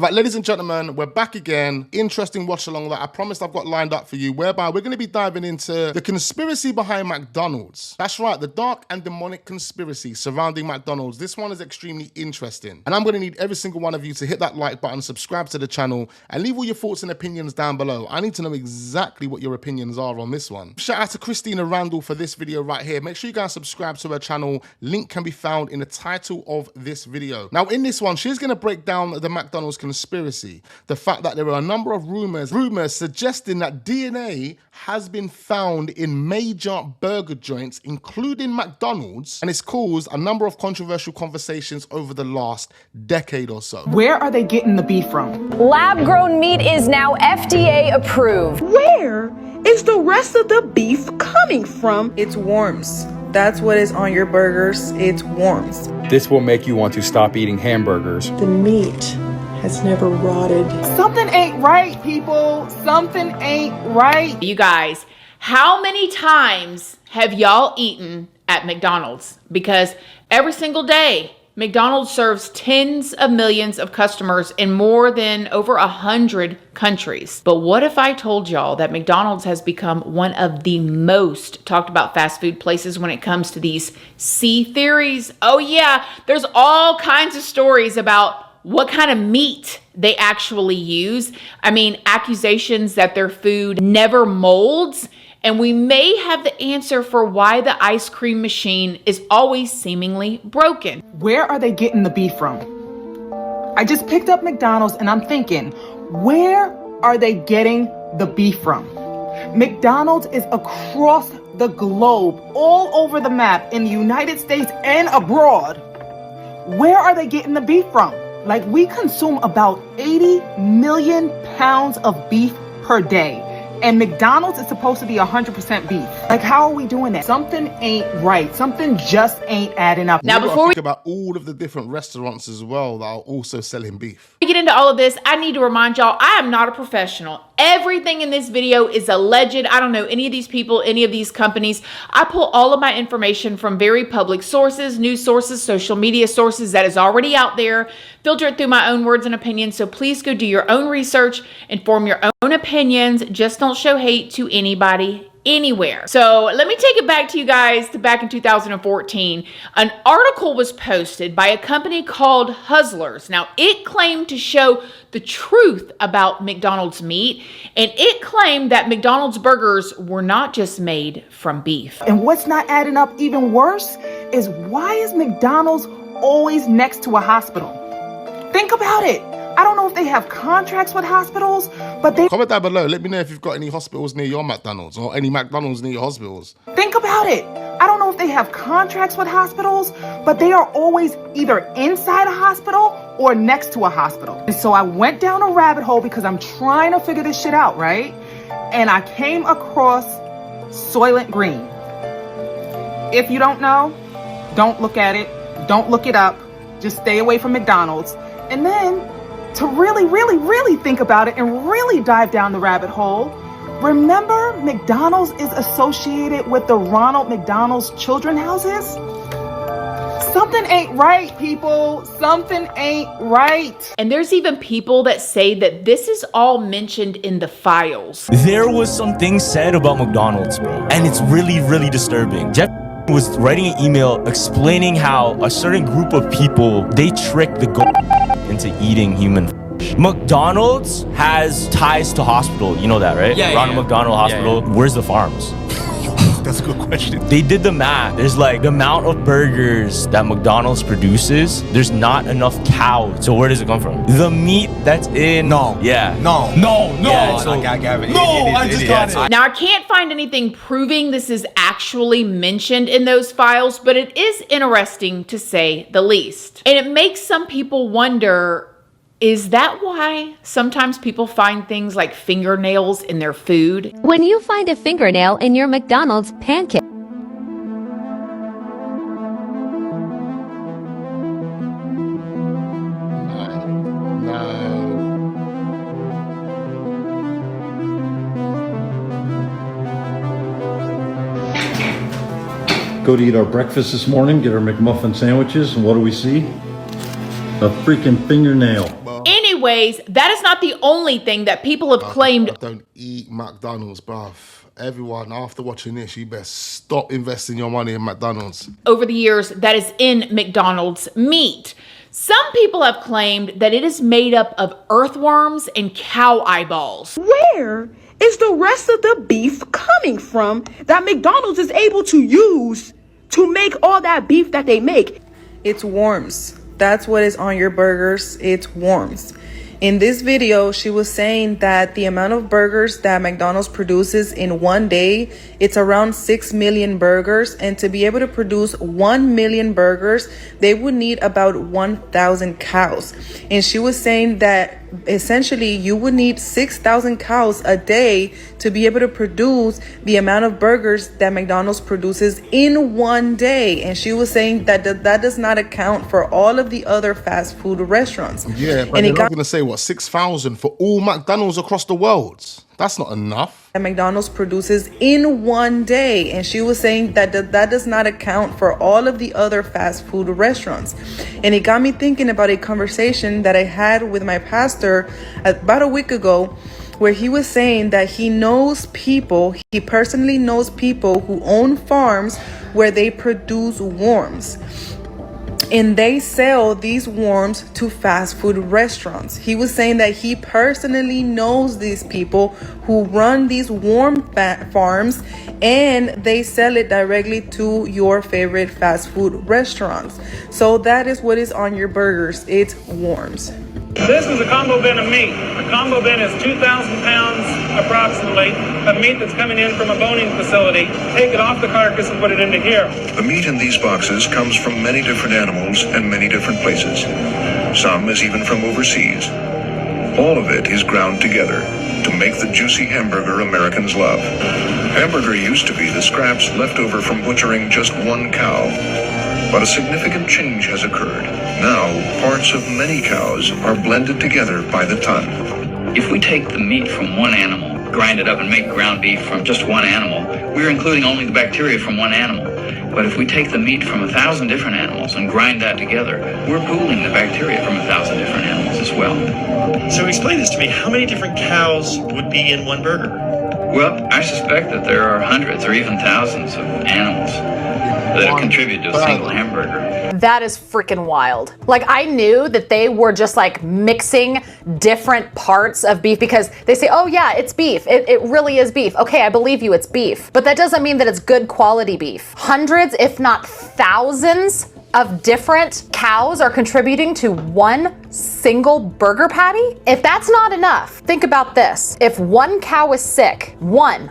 Right, ladies and gentlemen, we're back again. Interesting watch along that I promised I've got lined up for you, whereby we're going to be diving into the conspiracy behind McDonald's. That's right, the dark and demonic conspiracy surrounding McDonald's. This one is extremely interesting. And I'm going to need every single one of you to hit that like button, subscribe to the channel, and leave all your thoughts and opinions down below. I need to know exactly what your opinions are on this one. Shout out to Christina Randall for this video right here. Make sure you guys subscribe to her channel. Link can be found in the title of this video. Now, in this one, she's going to break down the McDonald's conspiracy, the fact that there are a number of rumors suggesting that DNA has been found in major burger joints, including McDonald's, and it's caused a number of controversial conversations over the last decade or so. Where are they getting the beef from? Lab-grown meat is now FDA approved. Where is the rest of the beef coming from? It's worms. That's what is on your burgers. It's worms. This will make you want to stop eating hamburgers. The meat has never rotted. Something ain't right, people. Something ain't right. You guys, how many times have y'all eaten at McDonald's? Because every single day, McDonald's serves tens of millions of customers in more than over 100 countries. But what if I told y'all that McDonald's has become one of the most talked about fast food places when it comes to these sea theories? Oh yeah, there's all kinds of stories about what kind of meat they actually use. I mean, accusations that their food never molds. And we may have the answer for why the ice cream machine is always seemingly broken. Where are they getting the beef from? I just picked up McDonald's and I'm thinking, where are they getting the beef from? McDonald's is across the globe, all over the map, in the United States and abroad. Where are they getting the beef from? Like, we consume about 80 million pounds of beef per day. And McDonald's is supposed to be 100% beef. Like, how are we doing that? Something ain't right. Something just ain't adding up. Now, before we think about all of the different restaurants as well that are also selling beef. get into all of this, I need to remind y'all, I am not a professional. Everything in this video is alleged. I don't know any of these people, any of these companies. I pull all of my information from very public sources, news sources, social media sources that is already out there, filter it through my own words and opinions. So please go do your own research and form your own opinions. Just don't show hate to anybody anywhere. So let me take it back to you guys to back in 2014. An article was posted by a company called Hustlers. Now, it claimed to show the truth about McDonald's meat, and it claimed that McDonald's burgers were not just made from beef. And what's not adding up even worse is, why is McDonald's always next to a hospital? Think about it. I don't know if they have contracts with hospitals, but they... Comment down below. Let me know if you've got any hospitals near your McDonald's or any McDonald's near your hospitals. Think about it. I don't know if they have contracts with hospitals, but they are always either inside a hospital or next to a hospital. And so I went down a rabbit hole because I'm trying to figure this shit out, right? And I came across Soylent Green. If you don't know, don't look at it. Don't look it up. Just stay away from McDonald's. And then, to really think about it and really dive down the rabbit hole, remember McDonald's is associated with the Ronald McDonald's children houses? Something ain't right, people. Something ain't right. And there's even people that say that this is all mentioned in the files. There was some things said about McDonald's, bro, and it's really disturbing. Jeff was writing an email explaining how a certain group of people, they trick the goat into eating human f***. McDonald's has ties to hospital. You know that, right? Yeah, Ronald McDonald Hospital. Yeah. Where's the farms? That's a good question. They did the math. There's like the amount of burgers that McDonald's produces, there's not enough cow. So where does it come from? The meat that's in... No. Yeah. No. Yeah, so, I just got it. Now, I can't find anything proving this is actually mentioned in those files, but it is interesting to say the least. And it makes some people wonder, is that why sometimes people find things like fingernails in their food? When you find a fingernail in your McDonald's pancake, Go to eat our breakfast this morning, get our McMuffin sandwiches, and what do we see? A freaking fingernail. Anyway, anyways, that is not the only thing that people have claimed. I don't eat McDonald's, bruv. Everyone, after watching this, you best stop investing your money in McDonald's. Over the years, that is in McDonald's meat. Some people have claimed that it is made up of earthworms and cow eyeballs. Where is the rest of the beef coming from that McDonald's is able to use to make all that beef that they make? It's worms. That's what is on your burgers. It's worms. In this video, she was saying that the amount of burgers that McDonald's produces in one day, it's around 6 million burgers. And to be able to produce 1 million burgers, they would need about 1,000 cows. And she was saying that essentially you would need 6,000 cows a day to be able to produce the amount of burgers that McDonald's produces in one day. And she was saying that that does not account for all of the other fast food restaurants. Yeah, but they're not going to say, what, 6,000 for all McDonald's across the world? That's not enough. That McDonald's produces in one day. And she was saying that that does not account for all of the other fast food restaurants. And it got me thinking about a conversation that I had with my pastor about a week ago, where he was saying that he personally knows people who own farms where they produce worms. And they sell these worms to fast food restaurants. He was saying that he personally knows these people who run these worm farms, and they sell it directly to your favorite fast food restaurants. So that is what is on your burgers. It's worms. This is a combo bin of meat. A combo bin is 2,000 pounds approximately of meat that's coming in from a boning facility. Take it off the carcass and put it into here. The meat in these boxes comes from many different animals and many different places. Some is even from overseas. All of it is ground together to make the juicy hamburger Americans love. Hamburger used to be the scraps left over from butchering just one cow. But a significant change has occurred. Now, parts of many cows are blended together by the ton. If we take the meat from one animal, grind it up and make ground beef from just one animal, we're including only the bacteria from one animal. But if we take the meat from 1,000 different animals and grind that together, we're pooling the bacteria from 1,000 different animals as well. So explain this to me. How many different cows would be in one burger? Well, I suspect that there are hundreds or even thousands of animals that have contributed to a single hamburger. That is freaking wild. Like, I knew that they were just like mixing different parts of beef, because they say, oh yeah, it's beef. It really is beef. Okay, I believe you, it's beef. But that doesn't mean that it's good quality beef. Hundreds, if not thousands, of different cows are contributing to one single burger patty? If that's not enough, think about this. If one cow is sick,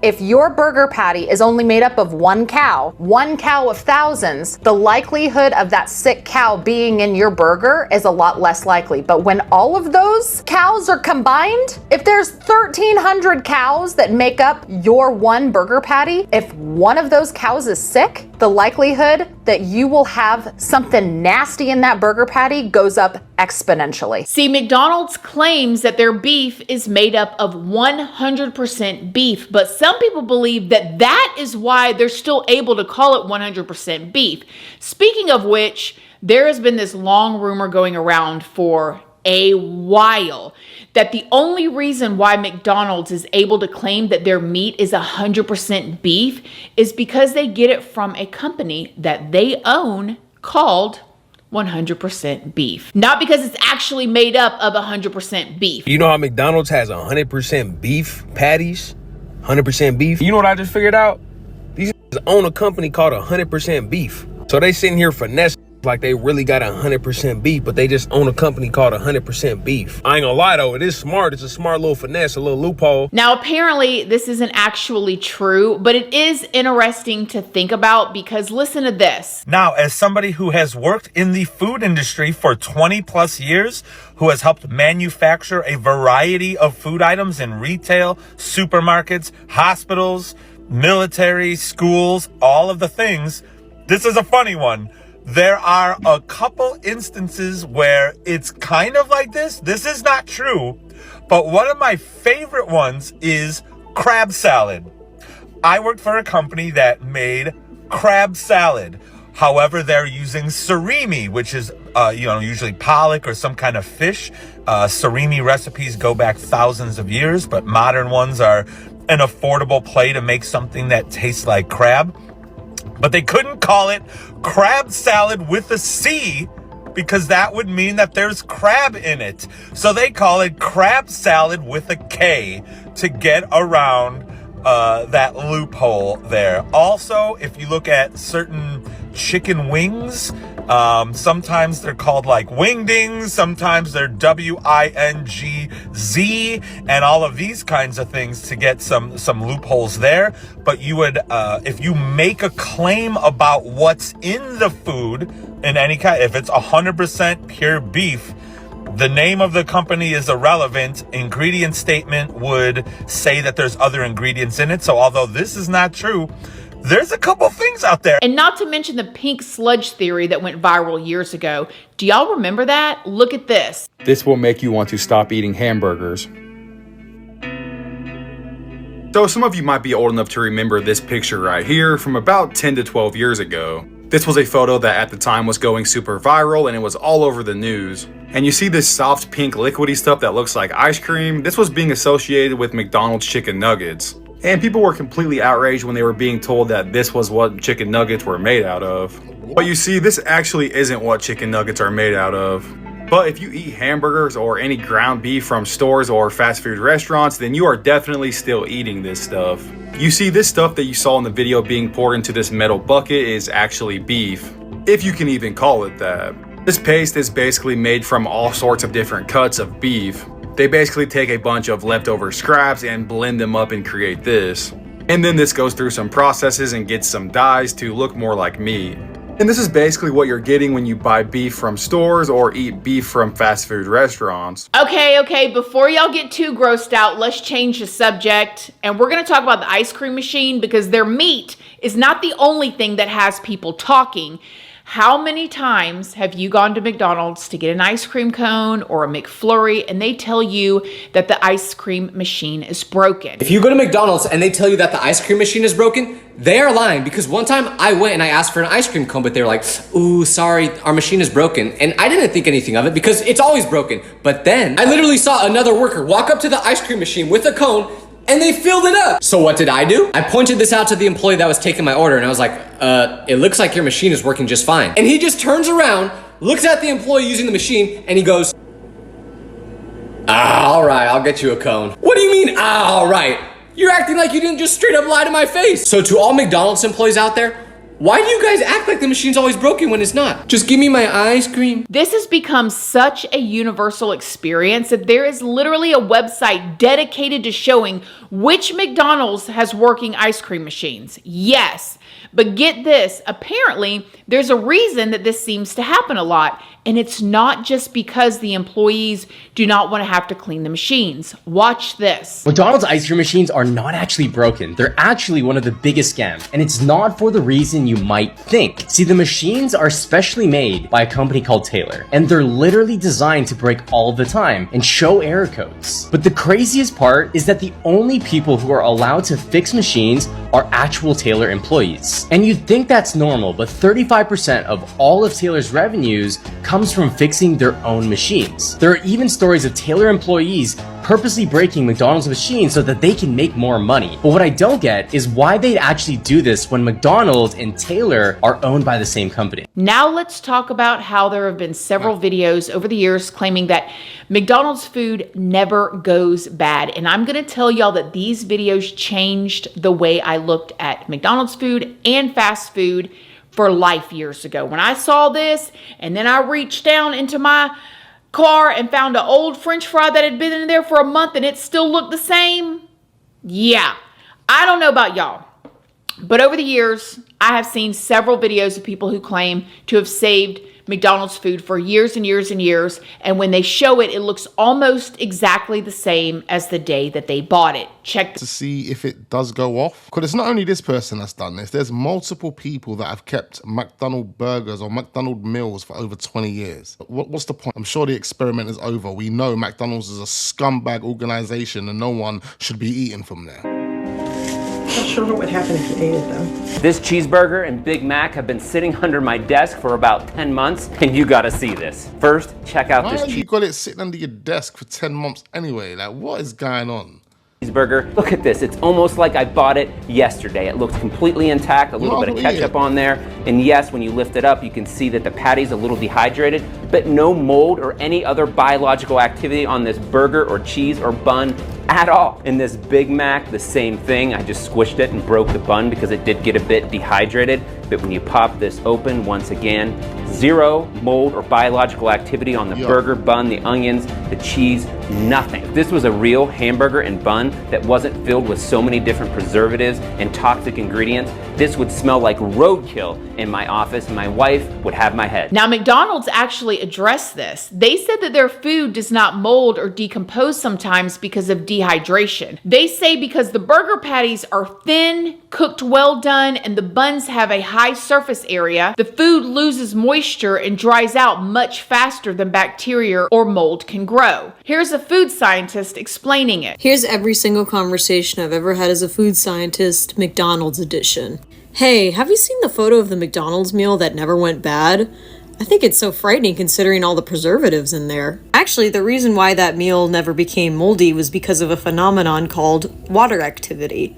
if your burger patty is only made up of one cow of thousands, the likelihood of that sick cow being in your burger is a lot less likely. But when all of those cows are combined, if there's 1,300 cows that make up your one burger patty, if one of those cows is sick, the likelihood that you will have something nasty in that burger patty goes up exponentially. See, McDonald's claims that their beef is made up of 100% beef, but some people believe that that is why they're still able to call it 100% beef. Speaking of which, there has been this long rumor going around for a while that the only reason why McDonald's is able to claim that their meat is 100% beef is because they get it from a company that they own called 100% beef. Not because it's actually made up of 100% beef. You know how McDonald's has 100% beef patties? 100% beef? You know what I just figured out? These own a company called 100% beef. So they sitting here finessing like they really got 100% beef, but they just own a company called 100% beef. I ain't gonna lie though, it is smart. It's a smart little finesse, a little loophole. Now, apparently this isn't actually true, but it is interesting to think about, because listen to this. Now, as somebody who has worked in the food industry for 20 plus years, who has helped manufacture a variety of food items in retail, supermarkets, hospitals, military, schools, all of the things, this is a funny one. There are a couple instances where it's kind of like this. This is not true, but one of my favorite ones is crab salad. I worked for a company that made crab salad. However, they're using surimi, which is usually pollock or some kind of fish. Surimi recipes go back thousands of years, but modern ones are an affordable play to make something that tastes like crab. But they couldn't call it crab salad with a C because that would mean that there's crab in it. So they call it crab salad with a K to get around that loophole there. Also, if you look at certain chicken wings, sometimes they're called like wingdings, sometimes they're WINGZ, and all of these kinds of things to get some loopholes there. But you would, if you make a claim about what's in the food in any kind, if it's 100% pure beef, the name of the company is irrelevant. Ingredient statement would say that there's other ingredients in it. So although this is not true, there's a couple things out there. And not to mention the pink sludge theory that went viral years ago. Do y'all remember that? Look at this. This will make you want to stop eating hamburgers. So some of you might be old enough to remember this picture right here from about 10 to 12 years ago. This was a photo that at the time was going super viral and it was all over the news. And you see this soft pink liquidy stuff that looks like ice cream. This was being associated with McDonald's chicken nuggets. And people were completely outraged when they were being told that this was what chicken nuggets were made out of. But you see, this actually isn't what chicken nuggets are made out of. But if you eat hamburgers or any ground beef from stores or fast food restaurants, then you are definitely still eating this stuff. You see, this stuff that you saw in the video being poured into this metal bucket is actually beef, if you can even call it that. This paste is basically made from all sorts of different cuts of beef. They basically take a bunch of leftover scraps and blend them up and create this. And then this goes through some processes and gets some dyes to look more like meat. And this is basically what you're getting when you buy beef from stores or eat beef from fast food restaurants. Okay, before y'all get too grossed out, let's change the subject. And we're gonna talk about the ice cream machine because their meat is not the only thing that has people talking. How many times have you gone to McDonald's to get an ice cream cone or a McFlurry and they tell you that the ice cream machine is broken? If you go to McDonald's and they tell you that the ice cream machine is broken, they are lying, because one time I went and I asked for an ice cream cone, but they were like, ooh, sorry, our machine is broken. And I didn't think anything of it because it's always broken. But then I literally saw another worker walk up to the ice cream machine with a cone and they filled it up. So what did I do? I pointed this out to the employee that was taking my order and I was like, it looks like your machine is working just fine. And he just turns around, looks at the employee using the machine, and he goes, all right, I'll get you a cone. What do you mean, all right? You're acting like you didn't just straight up lie to my face. So to all McDonald's employees out there, why do you guys act like the machine's always broken when it's not? Just give me my ice cream. This has become such a universal experience that there is literally a website dedicated to showing which McDonald's has working ice cream machines. Yes, but get this, apparently there's a reason that this seems to happen a lot, and it's not just because the employees do not want to have to clean the machines. Watch this. McDonald's ice cream machines are not actually broken. They're actually one of the biggest scams, and it's not for the reason you might think. See, the machines are specially made by a company called Taylor, and they're literally designed to break all the time and show error codes. But the craziest part is that the only people who are allowed to fix machines are actual Taylor employees. And you'd think that's normal, but 35% of all of Taylor's revenues comes from fixing their own machines. There are even stories of Taylor employees purposely breaking McDonald's machines so that they can make more money. But what I don't get is why they'd actually do this when McDonald's and Taylor are owned by the same company. Now let's talk about how there have been several videos over the years claiming that McDonald's food never goes bad. And I'm gonna tell y'all that these videos changed the way I looked at McDonald's food and fast food for life years ago. When I saw this and then I reached down into my car and found an old French fry that had been in there for a month and it still looked the same. Yeah, I don't know about y'all, but over the years, I have seen several videos of people who claim to have saved McDonald's food for years and years and years. And when they show it, it looks almost exactly the same as the day that they bought it. Check to see if it does go off. Because it's not only this person that's done this. There's multiple people that have kept McDonald's burgers or McDonald's meals for over 20 years. What's the point? I'm sure the experiment is over. We know McDonald's is a scumbag organization and no one should be eating from there. sure what would happen if you ate it, though. This cheeseburger and Big Mac have been sitting under my desk for about 10 months, and you gotta see this. First, check out Why this have you got it sitting under your desk for 10 months anyway? Like, what is going on? cheeseburger. Look at this. It's almost like I bought it yesterday. It looks completely intact, a little bit of ketchup on there. And yes, when you lift it up, you can see that the patty's a little dehydrated, but no mold or any other biological activity on this burger or cheese or bun at all. In this Big Mac, the same thing. I just squished it and broke the bun because it did get a bit dehydrated. But when you pop this open, once again, zero mold or biological activity on the burger, bun, the onions, the cheese, nothing. If this was a real hamburger and bun that wasn't filled with so many different preservatives and toxic ingredients, this would smell like roadkill in my office and my wife would have my head. Now, McDonald's actually addressed this. They said that their food does not mold or decompose sometimes because of dehydration. They say because the burger patties are thin, cooked well done, and the buns have a high surface area, the food loses moisture and dries out much faster than bacteria or mold can grow. Here's a food scientist explaining it. Here's every single conversation I've ever had as a food scientist, McDonald's edition. Hey, have you seen the photo of the McDonald's meal that never went bad? I think it's so frightening considering all the preservatives in there. Actually, the reason why that meal never became moldy was because of a phenomenon called water activity.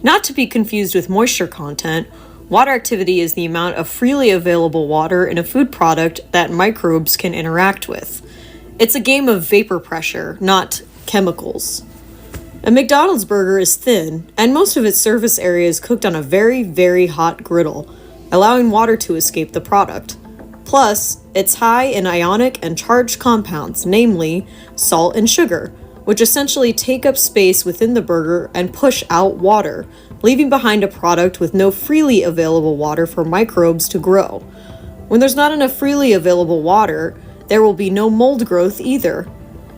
Not to be confused with moisture content, water activity is the amount of freely available water in a food product that microbes can interact with. It's a game of vapor pressure, not chemicals. A McDonald's burger is thin, and most of its surface area is cooked on a very, very hot griddle, allowing water to escape the product. Plus, it's high in ionic and charged compounds, namely salt and sugar, which essentially take up space within the burger and push out water, leaving behind a product with no freely available water for microbes to grow. When there's not enough freely available water, there will be no mold growth either.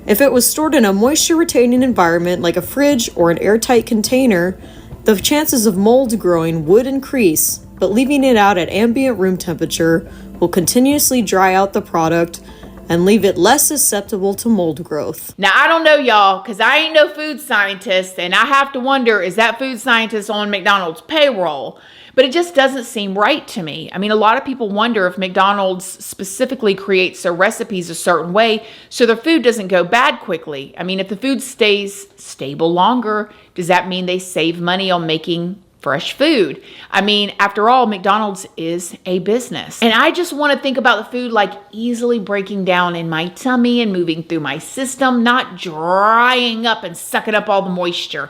If it was stored in a moisture-retaining environment like a fridge or an airtight container, the chances of mold growing would increase, but leaving it out at ambient room temperature will continuously dry out the product and leave it less susceptible to mold growth. Now, I don't know, y'all, because I ain't no food scientist, and I have to wonder, is that food scientist on McDonald's payroll? But it just doesn't seem right to me. I mean, a lot of people wonder if McDonald's specifically creates their recipes a certain way so their food doesn't go bad quickly. I mean, if the food stays stable longer, does that mean they save money on making fresh food? I mean, after all, McDonald's is a business. And I just want to think about the food like easily breaking down in my tummy and moving through my system, not drying up and sucking up all the moisture.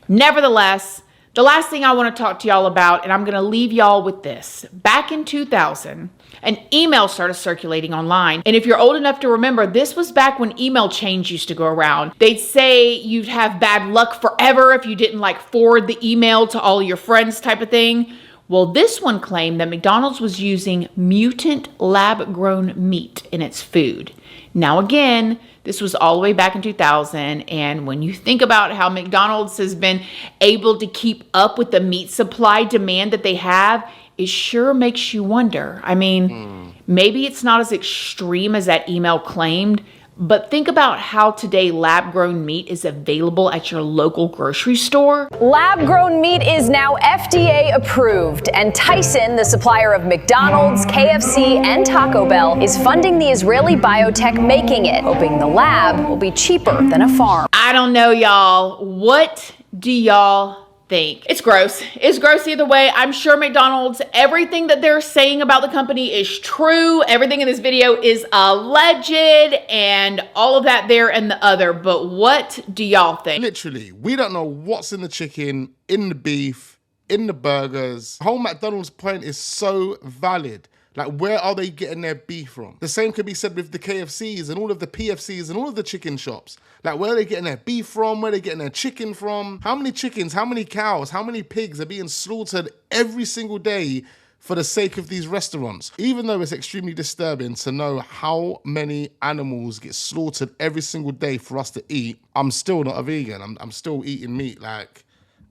Nevertheless, the last thing I want to talk to y'all about, and I'm going to leave y'all with this. Back in 2000, an email started circulating online. And if you're old enough to remember, this was back when email chains used to go around. They'd say you'd have bad luck forever if you didn't forward the email to all your friends type of thing. Well, this one claimed that McDonald's was using mutant lab-grown meat in its food. Now again, this was all the way back in 2000, and when you think about how McDonald's has been able to keep up with the meat supply demand that they have, it sure makes you wonder. I mean, maybe it's not as extreme as that email claimed, but think about how today lab-grown meat is available at your local grocery store. Lab-grown meat is now FDA approved, and Tyson, the supplier of McDonald's, KFC, and Taco Bell, is funding the Israeli biotech making it, hoping the lab will be cheaper than a farm. I don't know, y'all. What do y'all think? It's gross. It's gross either way. I'm sure McDonald's, everything that they're saying about the company is true. Everything in this video is alleged and all of that there and the other. But what do y'all think? Literally, we don't know what's in the chicken, in the beef, in the burgers. The whole McDonald's point is so valid. Like, where are they getting their beef from? The same could be said with the KFCs and all of the PFCs and all of the chicken shops. Like, where are they getting their beef from? Where are they getting their chicken from? How many chickens, how many cows, how many pigs are being slaughtered every single day for the sake of these restaurants? Even though it's extremely disturbing to know how many animals get slaughtered every single day for us to eat, I'm still not a vegan. I'm still eating meat, like,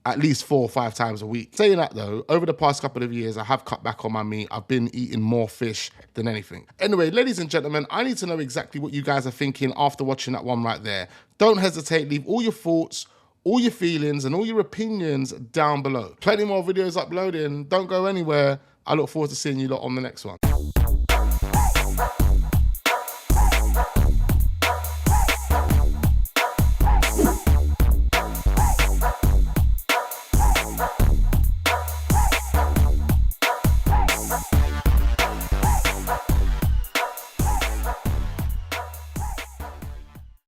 at least 4 or 5 times a week. Saying that though, over the past couple of years, I have cut back on my meat. I've been eating more fish than anything. Anyway, ladies and gentlemen, I need to know exactly what you guys are thinking after watching that one right there. Don't hesitate, leave all your thoughts, all your feelings and all your opinions down below. Plenty more videos uploading. Don't go anywhere. I look forward to seeing you lot on the next one.